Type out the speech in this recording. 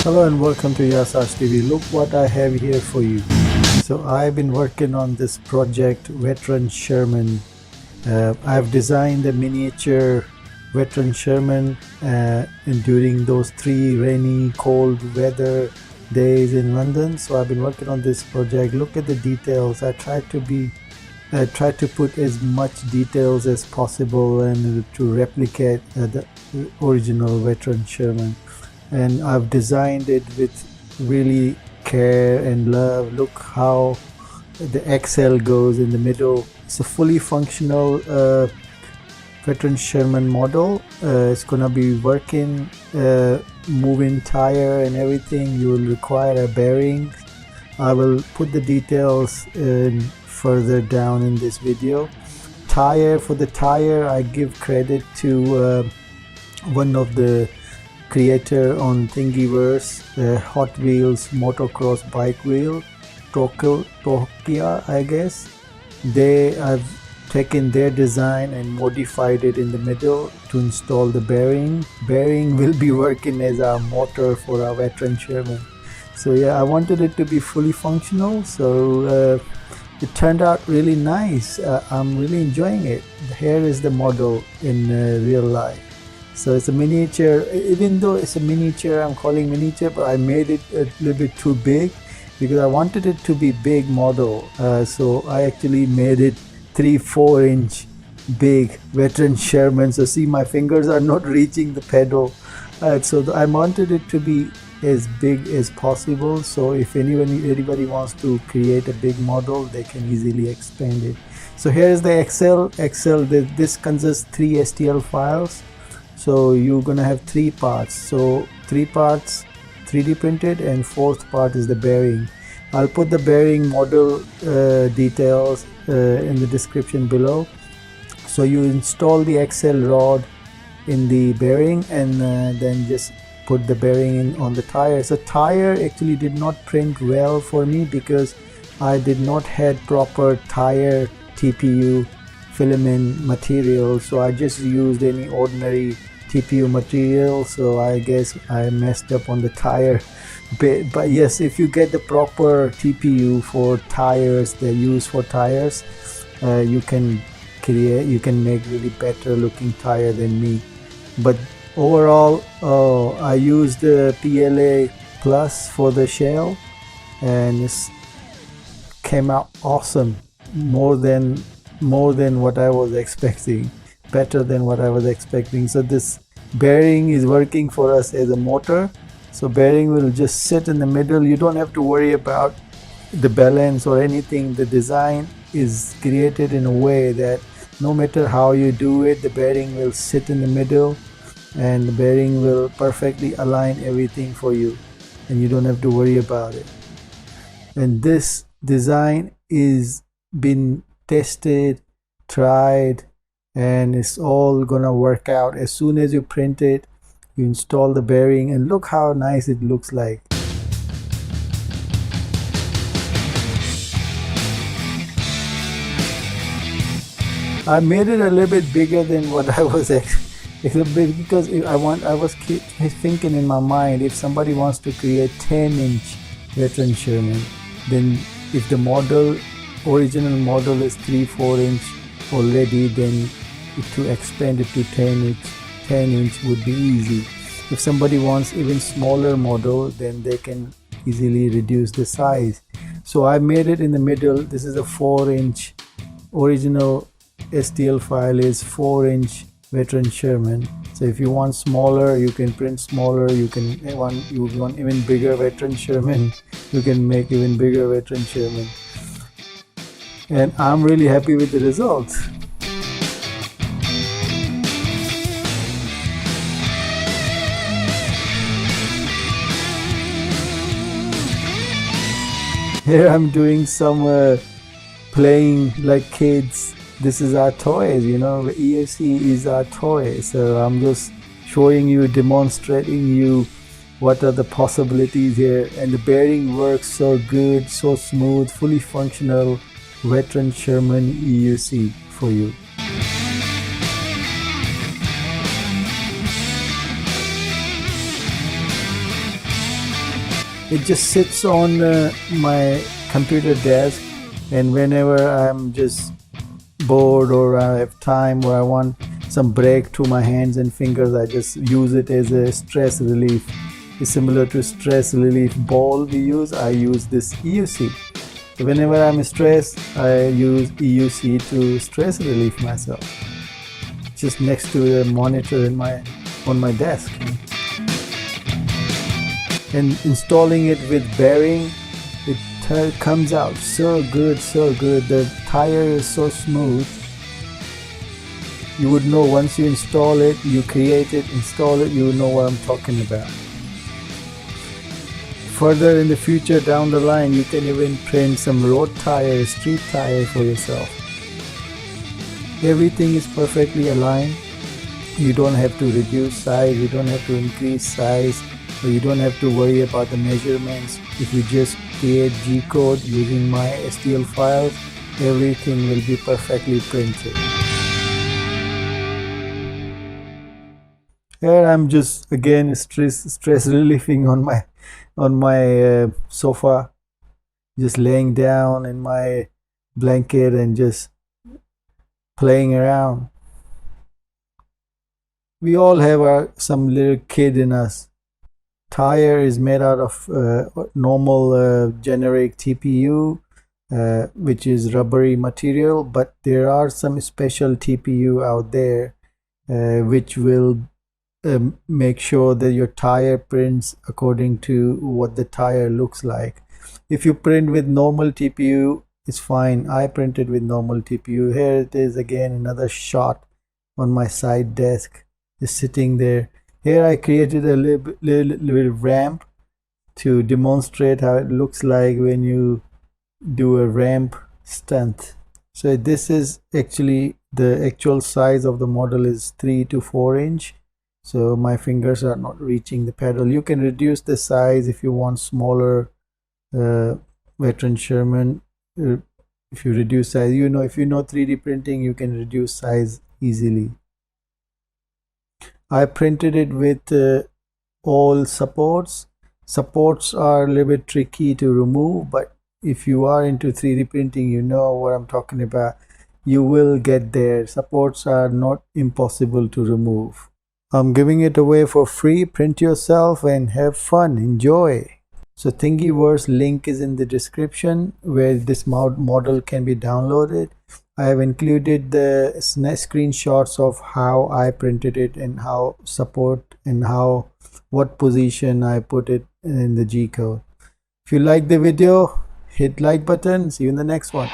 Hello and welcome to Yasar's TV. Look what I have here for you. So I've been working on this project, Veteran Sherman. I've designed a miniature Veteran Sherman and during those 3 rainy, cold weather days in London. So I've been working on this project. Look at the details. I tried to put as much details as possible and to replicate the original Veteran Sherman. And I've designed it with really care and love. Look how the XL goes in the middle. It's a fully functional Veteran Sherman model. It's gonna be working, moving tire and everything. You will require a bearing. I will put the details further down in this video. For the tire, I give credit to one of the creator on Thingiverse, Hot Wheels motocross bike wheel, Tokia, I guess. They have taken their design and modified it in the middle to install the bearing. Bearing will be working as our motor for our Veteran Sherman. So yeah, I wanted it to be fully functional, so it turned out really nice. I'm really enjoying it. Here is the model in real life. So it's a miniature. Even though it's a miniature, I'm calling miniature, but I made it a little bit too big because I wanted it to be big model. So I actually made it 3-4 inch big Veteran Sherman. So see, my fingers are not reaching the pedal. So I wanted it to be as big as possible. So if anybody wants to create a big model, they can easily expand it. So here is the XL. This consists 3 STL files. So you're gonna have 3 parts. So 3 parts 3D printed and 4th part is the bearing. I'll put the bearing model details in the description below. So you install the XL rod in the bearing and then just put the bearing in on the tire. So tire actually did not print well for me because I did not have proper tire TPU filament material, so I just used any ordinary TPU material. So I guess I messed up on the tire bit. But yes, if you get the proper TPU for tires, they're used for tires, you can make really better looking tire than me. But overall, I used the PLA Plus for the shell and it came out awesome. More than what I was expecting, better than what I was expecting. So this bearing is working for us as a motor. So bearing will just sit in the middle. You don't have to worry about the balance or anything. The design is created in a way that no matter how you do it, the bearing will sit in the middle and the bearing will perfectly align everything for you and you don't have to worry about it. And this design is been tested, tried, and it's all gonna work out. As soon as you print it, you install the bearing and look how nice it looks like. I made it a little bit bigger than what I was because I was thinking in my mind, if somebody wants to create 10-inch Veteran Sherman, then if the original model is 3-4 inch already, then to expand it to 10 inch would be easy. If somebody wants even smaller model, then they can easily reduce the size. So I made it in the middle. This is a 4-inch original STL file is 4-inch Veteran Sherman. So if you want smaller, you can print smaller. You want even bigger Veteran Sherman, you can make even bigger Veteran Sherman. And I'm really happy with the results. Here I'm doing some playing like kids. This is our toys, you know, ESC is our toy. So I'm just showing you, demonstrating you what are the possibilities here. And the bearing works so good, so smooth, fully functional Veteran Sherman EUC for you. It just sits on my computer desk, and whenever I'm just bored or I have time or I want some break to my hands and fingers, I just use it as a stress relief. It's similar to stress relief ball we use. I use this EUC. So whenever I'm stressed, I use EUC to stress relief myself. Just next to the monitor on my desk. And installing it with bearing, it comes out so good, so good. The tire is so smooth. You would know once you install it, you create it, install it, you would know what I'm talking about. Further in the future down the line, you can even print some road tire, street tire for yourself. Everything is perfectly aligned. You don't have to reduce size, you don't have to increase size, or you don't have to worry about the measurements. If you just create G-code using my STL files, everything will be perfectly printed. Here I'm just again stress relieving on my sofa, just laying down in my blanket and just playing around. We all have some little kid in us. Tire is made out of normal generic TPU, which is rubbery material, but there are some special TPU out there which will make sure that your tire prints according to what the tire looks like. If you print with normal TPU, it's fine. I printed with normal TPU. Here it is again, another shot on my side desk, just sitting there. Here I created a little ramp to demonstrate how it looks like when you do a ramp stunt. So this is actually the actual size of the model is 3 to 4 inch. So my fingers are not reaching the pedal. You can reduce the size if you want smaller Veteran Sherman. If you reduce size, if you know 3D printing, you can reduce size easily. I printed it with all supports. Supports are a little bit tricky to remove, but if you are into 3D printing, you know what I'm talking about. You will get there. Supports are not impossible to remove. I'm giving it away for free. Print yourself and have fun. Enjoy. So Thingiverse link is in the description where this model can be downloaded. I have included the screenshots of how I printed it and how support and what position I put it in the G code. If you like the video, hit like button. See you in the next one.